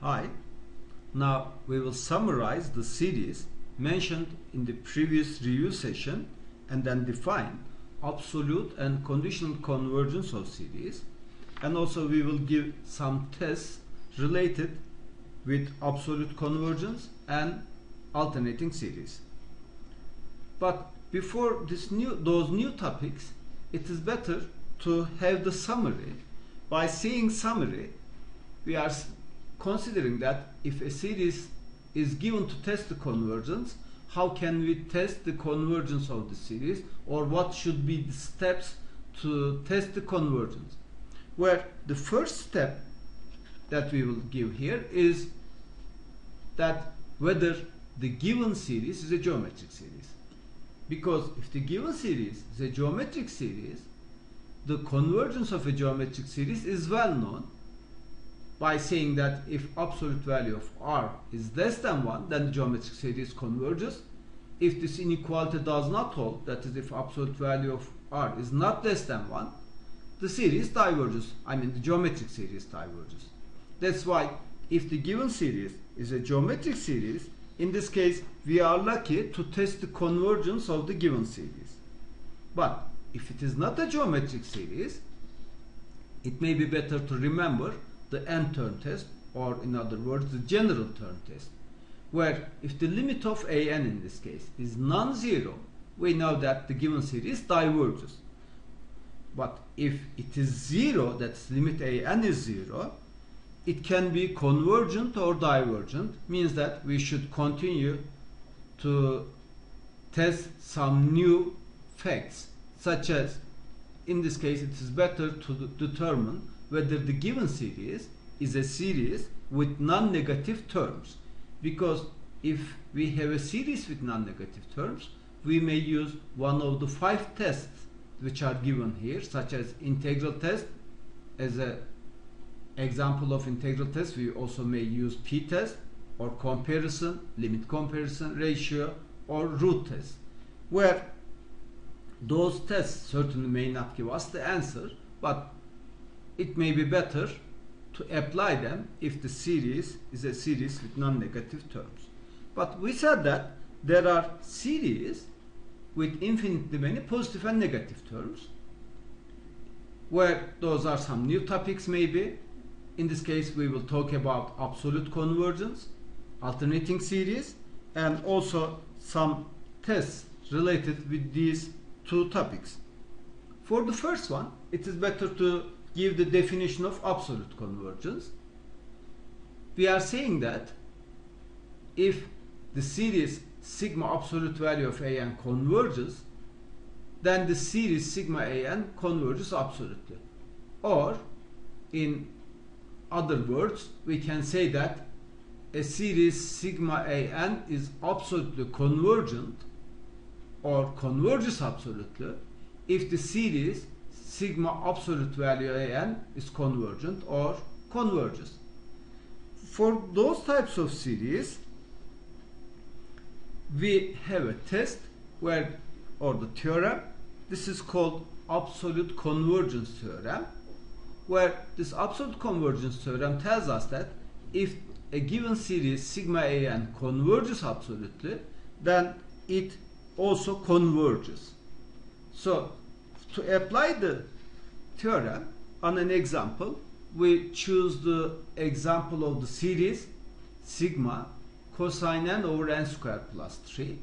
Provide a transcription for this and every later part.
Hi, now we will summarize the series mentioned in the previous review session and then define absolute and conditional convergence of series, and also we will give some tests related with absolute convergence and alternating series. But before those new topics, it is better to have the summary. By saying summary, we are considering that if a series is given to test the convergence, how can we test the convergence of the series, or what should be the steps to test the convergence? Where the first step that we will give here is that whether the given series is a geometric series. Because if the given series is a geometric series, the convergence of a geometric series is well known by saying that if absolute value of R is less than 1, then the geometric series converges. If this inequality does not hold, that is, if absolute value of R is not less than 1, the series diverges. The geometric series diverges. That's why if the given series is a geometric series, in this case we are lucky to test the convergence of the given series. But if it is not a geometric series, it may be better to remember the n-term test, or in other words the general term test, where if the limit of an in this case is non-zero, we know that the given series diverges. But if it is 0, that's limit an is 0, it can be convergent or divergent, means that we should continue to test some new facts, such as in this case it is better to determine whether the given series is a series with non-negative terms, because if we have a series with non-negative terms, we may use one of the 5 tests which are given here, such as integral test. As an example of integral test, we also may use p-test, or comparison, limit comparison, ratio, or root test, where those tests certainly may not give us the answer, but it may be better to apply them if the series is a series with non-negative terms. But we said that there are series with infinitely many positive and negative terms, where those are some new topics maybe. In this case we will talk about absolute convergence, alternating series, and also some tests related with these two topics. For the first one, it is better to give the definition of absolute convergence. We are saying that if the series sigma absolute value of an converges, then the series sigma an converges absolutely. Or in other words, we can say that a series sigma an is absolutely convergent or converges absolutely if the series sigma absolute value an is convergent or converges. For those types of series, we have a test where, or the theorem, this is called absolute convergence theorem, where this absolute convergence theorem tells us that if a given series sigma an converges absolutely, then it also converges. So to apply the theorem on an example, we choose the example of the series sigma cosine n over n squared plus 3.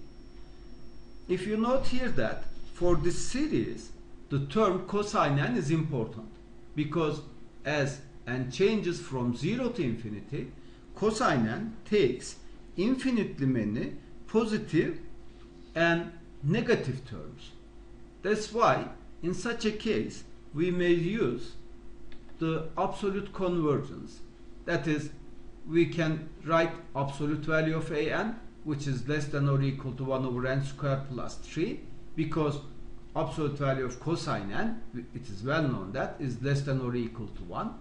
If you note here that for this series the term cosine n is important, because as n changes from 0 to infinity, cosine n takes infinitely many positive and negative terms. That's why in such a case we may use the absolute convergence. That is, we can write absolute value of an, which is less than or equal to 1 over n squared plus 3, because absolute value of cosine n, it is well known that, is less than or equal to 1.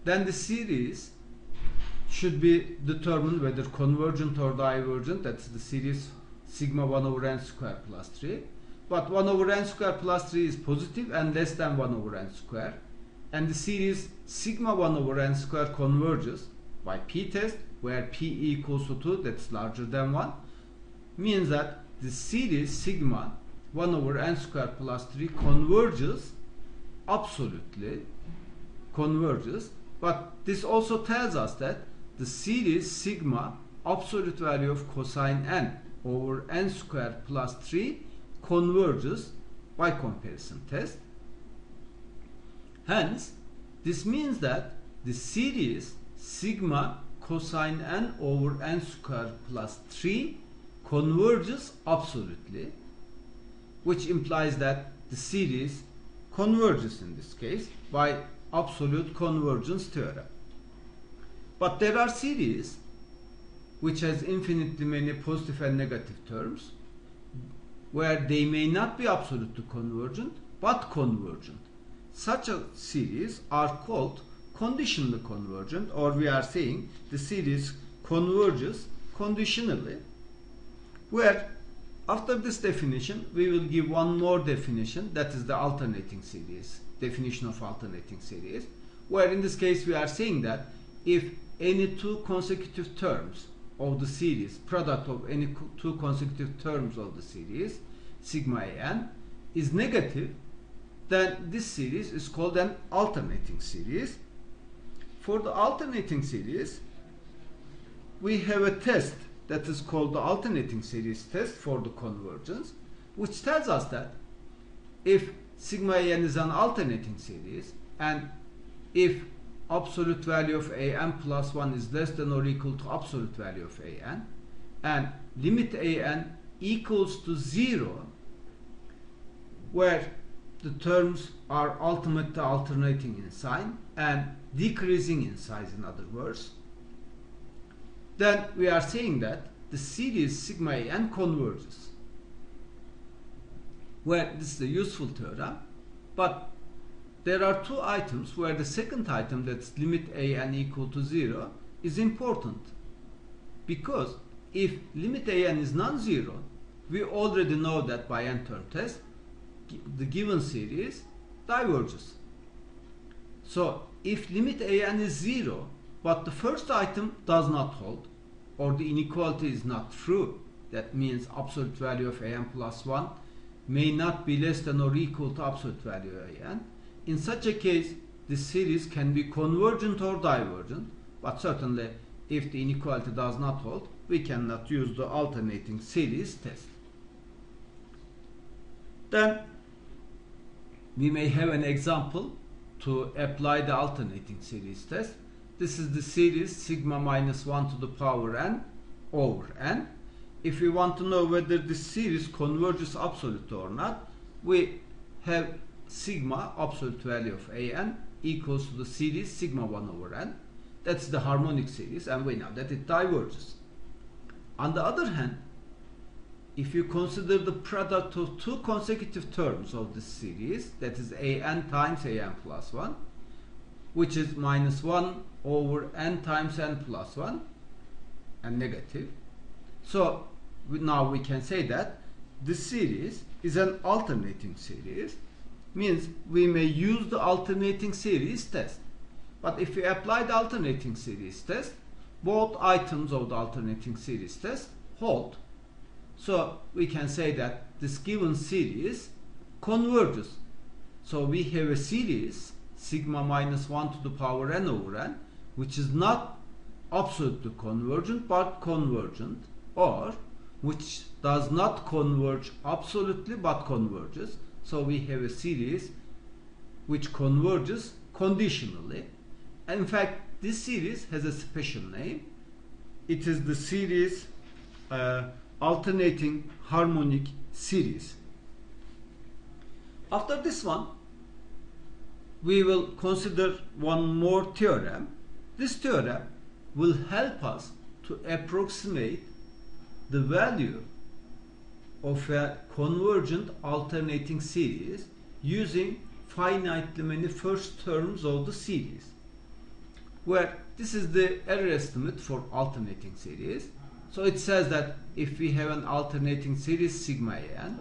Then the series should be determined whether convergent or divergent. That's the series sigma 1 over n squared plus 3. But 1 over n squared plus 3 is positive and less than 1 over n squared. And the series sigma 1 over n squared converges by p-test, where p equals to 2, that's larger than 1, means that the series sigma 1 over n squared plus 3 converges, absolutely converges, but this also tells us that the series sigma absolute value of cosine n over n squared plus 3 converges by comparison test. Hence, this means that the series sigma cosine n over n squared plus 3 converges absolutely, which implies that the series converges in this case by absolute convergence theorem. But there are series which has infinitely many positive and negative terms, where they may not be absolutely convergent but convergent. Such a series are called conditionally convergent, or we are saying the series converges conditionally, where after this definition we will give one more definition, that is the alternating series, definition of alternating series, where in this case we are saying that if any two consecutive terms of the series, product of any two consecutive terms of the series sigma an is negative, then this series is called an alternating series. For the alternating series, we have a test that is called the alternating series test for the convergence, which tells us that if sigma an is an alternating series, and if absolute value of an plus 1 is less than or equal to absolute value of an, and limit an equals to 0, where the terms are ultimately alternating in sign and decreasing in size, in other words, then we are saying that the series sigma an converges, where this is a useful theorem. But there are two items where the second item, that's limit an equal to 0, is important, because if limit an is non-zero, we already know that by n-term test the given series diverges. So if limit an is 0 but the first item does not hold, or the inequality is not true, that means absolute value of an plus 1 may not be less than or equal to absolute value of an, in such a case this series can be convergent or divergent, but certainly if the inequality does not hold, we cannot use the alternating series test. Then we may have an example to apply the alternating series test. This is the series sigma minus 1 to the power n over n. If we want to know whether this series converges absolutely or not, we have sigma absolute value of an equals to the series sigma 1 over n. That's the harmonic series, and we know that it diverges. On the other hand, if you consider the product of two consecutive terms of this series, that is an times an plus 1, which is minus 1 over n times n plus 1, and negative. So now we can say that this series is an alternating series, means we may use the alternating series test. But if we apply the alternating series test, both items of the alternating series test hold. So we can say that this given series converges. So we have a series sigma minus 1 to the power n over n, which is not absolutely convergent but convergent, or which does not converge absolutely but converges. So we have a series which converges conditionally. And in fact, this series has a special name. It is the series alternating harmonic series. After this one, we will consider one more theorem. This theorem will help us to approximate the value of a convergent alternating series using finitely many first terms of the series, where this is the error estimate for alternating series. So it says that if we have an alternating series sigma n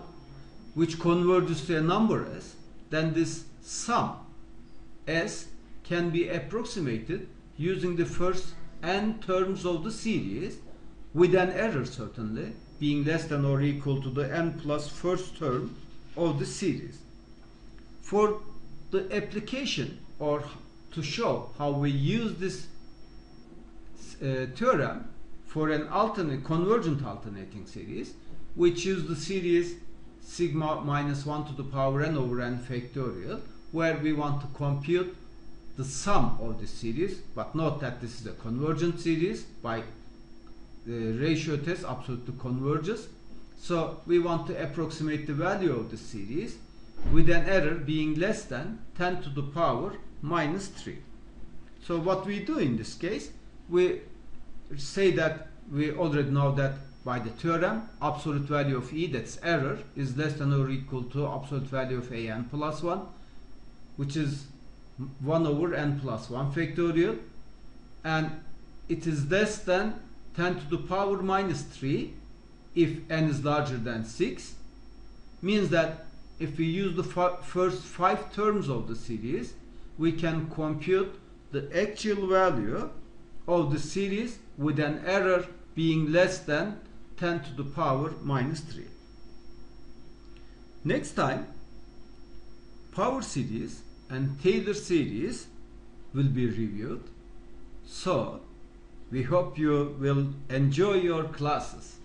which converges to a number s, then this sum s can be approximated using the first n terms of the series, with an error certainly being less than or equal to the n plus first term of the series. For the application, or to show how we use this theorem for an convergent alternating series, we choose the series sigma minus 1 to the power n over n factorial, where we want to compute the sum of the series, but note that this is a convergent series. By the ratio test absolutely converges, so we want to approximate the value of the series with an error being less than 10 to the power minus 3. So what we do in this case, we say that we already know that by the theorem, absolute value of E, that's error, is less than or equal to absolute value of a n plus 1, which is 1 over n plus 1 factorial, and it is less than 10 to the power minus 3 if n is larger than 6, means that if we use the first 5 terms of the series, we can compute the actual value of the series with an error being less than 10 to the power minus 3. Next time, power series and Taylor series will be reviewed. So, we hope you will enjoy your classes.